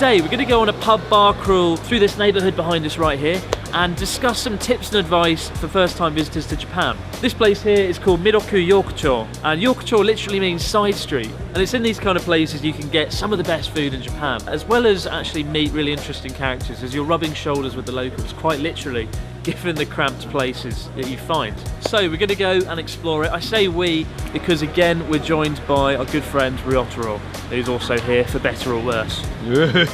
today we're going to go on a pub bar crawl through this neighbourhood behind us right here and discuss some tips and advice for first-time visitors to Japan. This place here is called Miroku Yokocho, and Yokocho literally means side street, and it's in these kind of places you can get some of the best food in Japan, as well as actually meet really interesting characters as you're rubbing shoulders with the locals, quite literally, given the cramped places that you find. So we're going to go and explore it. I say we because again we're joined by our good friend Ryotaro, who's also here for better or worse. I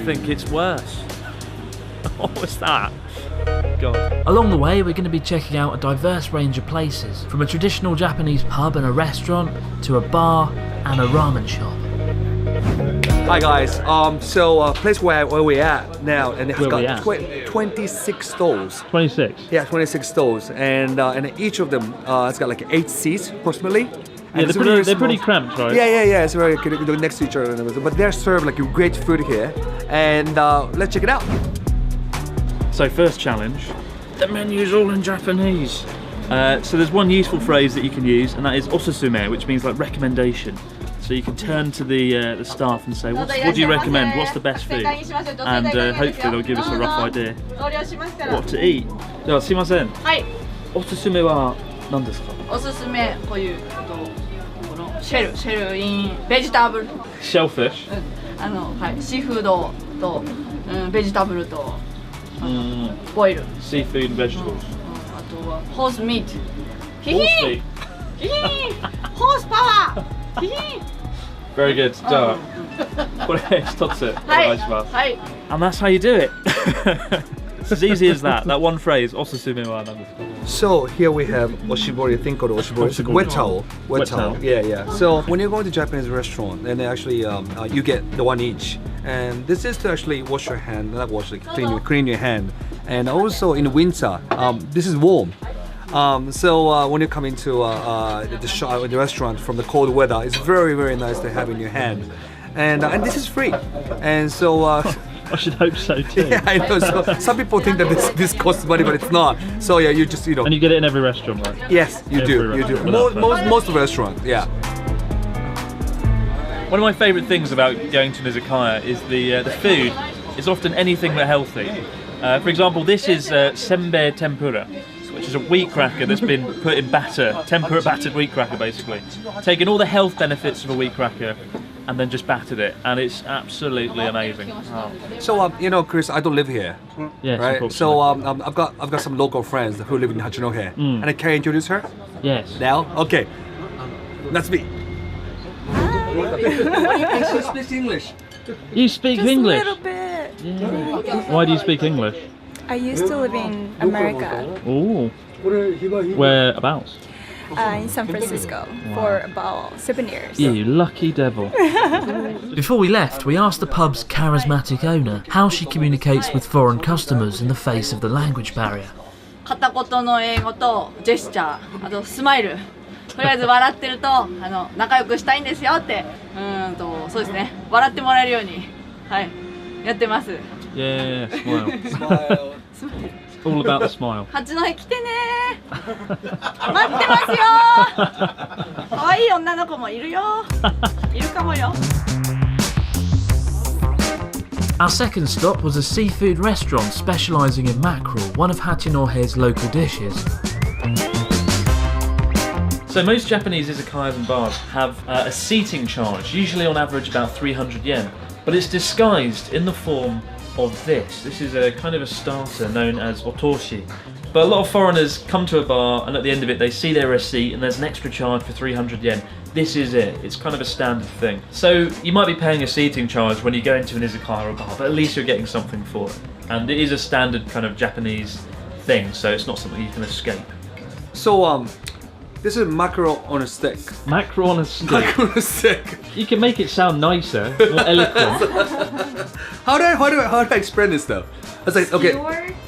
think it's worse. What was that? God. Along the way we're going to be checking out a diverse range of places, from a traditional Japanese pub and a restaurant to a bar and a ramen shop. Hi guys, place where we're at now, and it has got 26 stalls. 26? Yeah, 26 stalls, and each of them has got like 8 seats approximately. Yeah, they're pretty cramped, right? Yeah, it's very next to each other, but they're served like great food here, and let's check it out. So first challenge, the menu's all in Japanese. So there's one useful phrase that you can use, and that is osusume, which means like recommendation. So you can turn to the staff and say, what do you recommend? What's the best food? And hopefully they'll give us a rough idea what to eat. ではすいません。はい。おすすめは何ですか？おすすめこういうこのシェルインベジタブル。Shellfish。はいシーフードとベジタブルとボイル。Seafood and vegetables。あとはホースミート。ヒヒ。ヒヒ。ホースパワー。ヒヒ。Very good. じゃあこれ一つお願いします。はい。And that's how you do it. It's as easy as that. That one phrase. Osusume wa nan desu ka? So here we have oshibori, a thing called oshibori. It's like wet towel. Wet towel. Yeah. So when you're going to Japanese restaurant, and actually you get the one each, and this is to actually wash your hand, not wash, like clean your hand, and also in the winter, this is warm. So when you come into the restaurant from the cold weather, it's very, very nice to have in your hand, and this is free, and so. I should hope so too. Yeah, I know. So some people think that this costs money, but it's not. So yeah, you just And you get it in every restaurant, right? Yes, you do. Most restaurants, yeah. One of my favourite things about going to an izakaya is the food is often anything but healthy. For example, this is senbei tempura, which is a wheat cracker that's been put in batter, tempura battered wheat cracker basically. Taking all the health benefits of a wheat cracker and then just battered it, and it's absolutely amazing. Oh. So Chris, I don't live here. Yes, right? So I've got some local friends who live in Hachinohe, and can I introduce her? Yes. Now, okay, that's me. She speaks English. You speak Just English? a little bit. Yeah. Why do you speak English? I used to live in America. Oh. Whereabouts? In San Francisco for about 7 years. You lucky devil. Before we left, we asked the pub's charismatic owner how she communicates with foreign customers in the face of the language barrier. 片言の英語とジェスチャー、あとスマイル。とりあえず笑ってると仲良くしたいんですよってそうですね。笑ってもらえるようにやってます。Yeah, smile. It's all about the smile. 八戸来てねー。待ってますよー。可愛い女の子もいるよ。いるかもよ。Our second stop was a seafood restaurant specialising in mackerel, one of Hachinohe's local dishes. So most Japanese izakayas and bars have a seating charge, usually on average about 300 yen, but it's disguised in the form of this. This is a kind of a starter known as otoshi. But a lot of foreigners come to a bar and at the end of it they see their receipt and there's an extra charge for 300 yen. This is it. It's kind of a standard thing. So you might be paying a seating charge when you go into an izakaya or a bar, but at least you're getting something for it. And it is a standard kind of Japanese thing, so it's not something you can escape. So this is mackerel on a stick. Mackerel on a stick. Mackerel on a stick. You can make it sound nicer, more eloquent. How do I explain this though? It's like okay.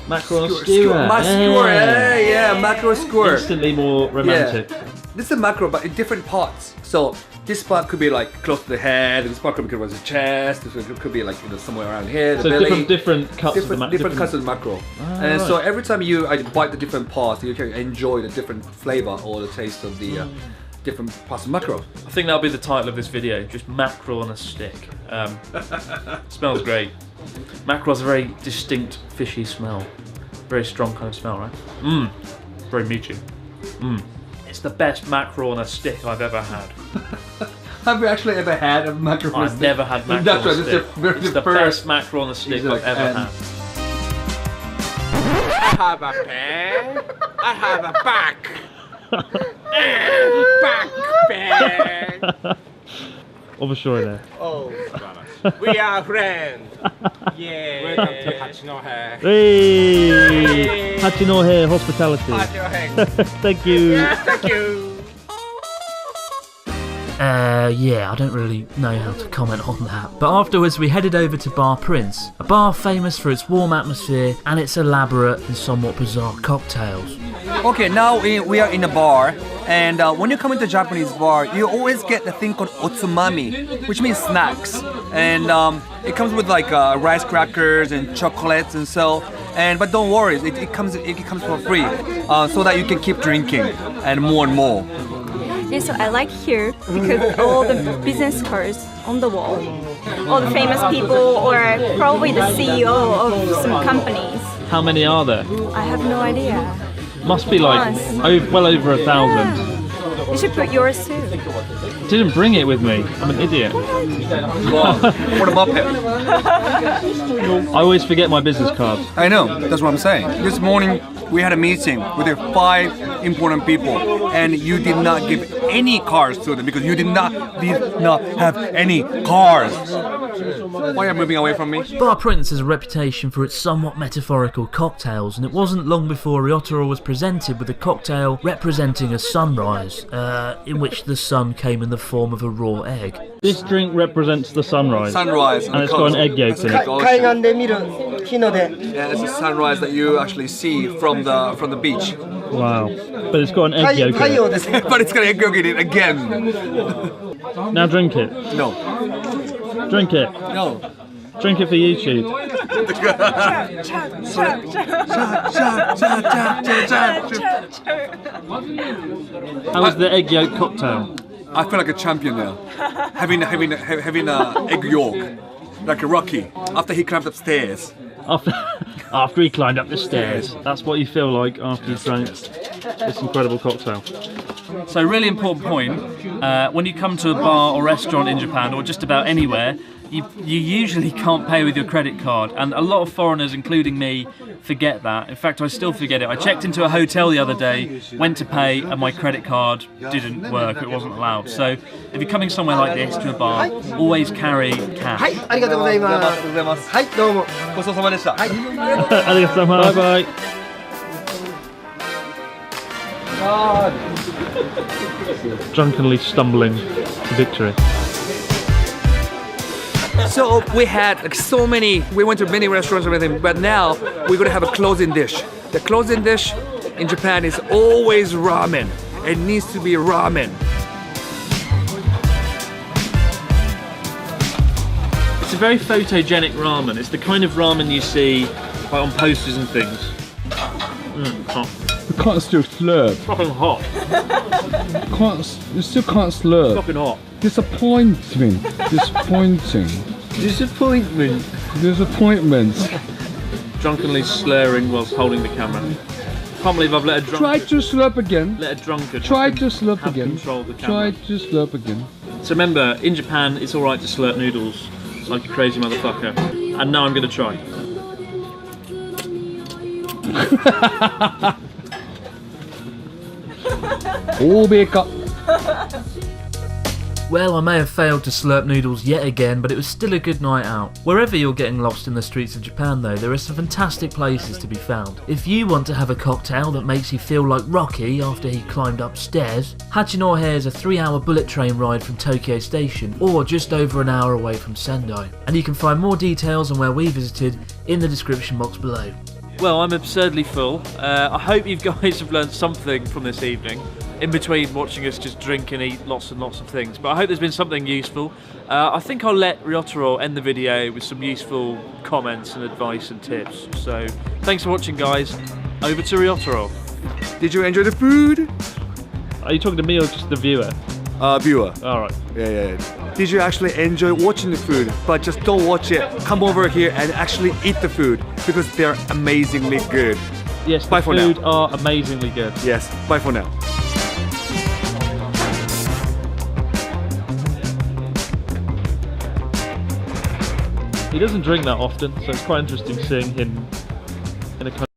Mackerel on a skewer. Yeah, mackerel skewer. Instantly more romantic. Yeah. This is a mackerel, but in different parts. So this part could be like close to the head. This part could be the chest. This could be like somewhere around here. The belly. different cuts of the mackerel. Different cuts of the mackerel. And right. So every time you bite the different parts, you can enjoy the different flavor or the taste of the different parts of mackerel. I think that'll be the title of this video, just mackerel on a stick. Smells great. Mackerel has a very distinct fishy smell. Very strong kind of smell, right? Mmm, very meaty. Mmm. It's the best mackerel on a stick I've ever had. Have you actually ever had a mackerel on a stick? I've never had mackerel on a stick. It's the first best mackerel on a stick I've ever had. I have a pen. I have a back. Back pen. What was sure there? Oh, we are friends. Yeah. Welcome to Hachinohe. Hey! Hachinohe hospitality. Hachinohe. Thank you. Yeah, thank you. Yeah, I don't really know how to comment on that. But afterwards we headed over to Bar Prince, a bar famous for its warm atmosphere and its elaborate and somewhat bizarre cocktails. Okay, now we are in a bar, and when you come into a Japanese bar, you always get the thing called otsumami, which means snacks, and it comes with like rice crackers and chocolates and so. But don't worry, it comes for free, so that you can keep drinking and more. Yeah, so I like here because all the business cards on the wall, all the famous people or probably the CEO of some companies. How many are there? I have no idea. Must be like well over 1,000. You should put yours too. Didn't bring it with me. I'm an idiot. What a muppet. I always forget my business card. I know, that's what I'm saying. This morning we had a meeting with the 5 important people, and you did not give any cards to them because you did not have any cards. Why are you moving away from me? Bar Prince has a reputation for its somewhat metaphorical cocktails, and it wasn't long before Ryotaro was presented with a cocktail representing a sunrise, in which the sun came in the form of a raw egg. This drink represents the sunrise. Sunrise. And it's got an egg yolk in it. Yeah, it's a sunrise that you actually see from the beach. Wow. But it's got an egg yolk in it. But it's got egg yolk in it again. Now drink it. No. Drink it. No. Drink it for YouTube. How was the egg yolk cocktail? I feel like a champion now. having egg yolk, like a Rocky after he climbed upstairs. After he climbed up the stairs. That's what you feel like after you've drank this incredible cocktail. So really important point, when you come to a bar or restaurant in Japan, or just about anywhere, you usually can't pay with your credit card, and a lot of foreigners, including me, forget that. In fact, I still forget it. I checked into a hotel the other day, went to pay, and my credit card didn't work, it wasn't allowed. So if you're coming somewhere like this to a bar, always carry cash. ありがとうございます。はい、どうも。ごちそうさまでした。はい。Bye bye. Drunkenly stumbling to victory. So we had like so many, we went to many restaurants and everything, but now we're gonna have a closing dish. The closing dish in Japan is always ramen. It needs to be ramen. It's a very photogenic ramen. It's the kind of ramen you see like on posters and things. Hot. You can't still slurp. Fucking hot. You still can't slurp. Fucking hot. Disappointing. Disappointment. Drunkenly slurring whilst holding the camera. Can't believe I've let a drunk. Try to slurp again. Let a drunkard. Try to slurp have again. Control of the camera. Try to slurp again. So remember, in Japan, it's alright to slurp noodles like a crazy motherfucker. And now I'm gonna try. Well, I may have failed to slurp noodles yet again, but it was still a good night out. Wherever you're getting lost in the streets of Japan though, there are some fantastic places to be found. If you want to have a cocktail that makes you feel like Rocky after he climbed upstairs, Hachinohe is a 3-hour bullet train ride from Tokyo Station, or just over an hour away from Sendai. And you can find more details on where we visited in the description box below. Well, I'm absurdly full. I hope you guys have learned something from this evening, in between watching us just drink and eat lots and lots of things. But I hope there's been something useful. I think I'll let Ryotaro end the video with some useful comments and advice and tips. So thanks for watching, guys. Over to Ryotaro. Did you enjoy the food? Are you talking to me or just the viewer? Viewer. All right. Yeah. Did you actually enjoy watching the food? But just don't watch it. Come over here and actually eat the food because they're amazingly good. Yes, Bye the for food now. are amazingly good. Yes. Bye for now. He doesn't drink that often, so it's quite interesting seeing him in a country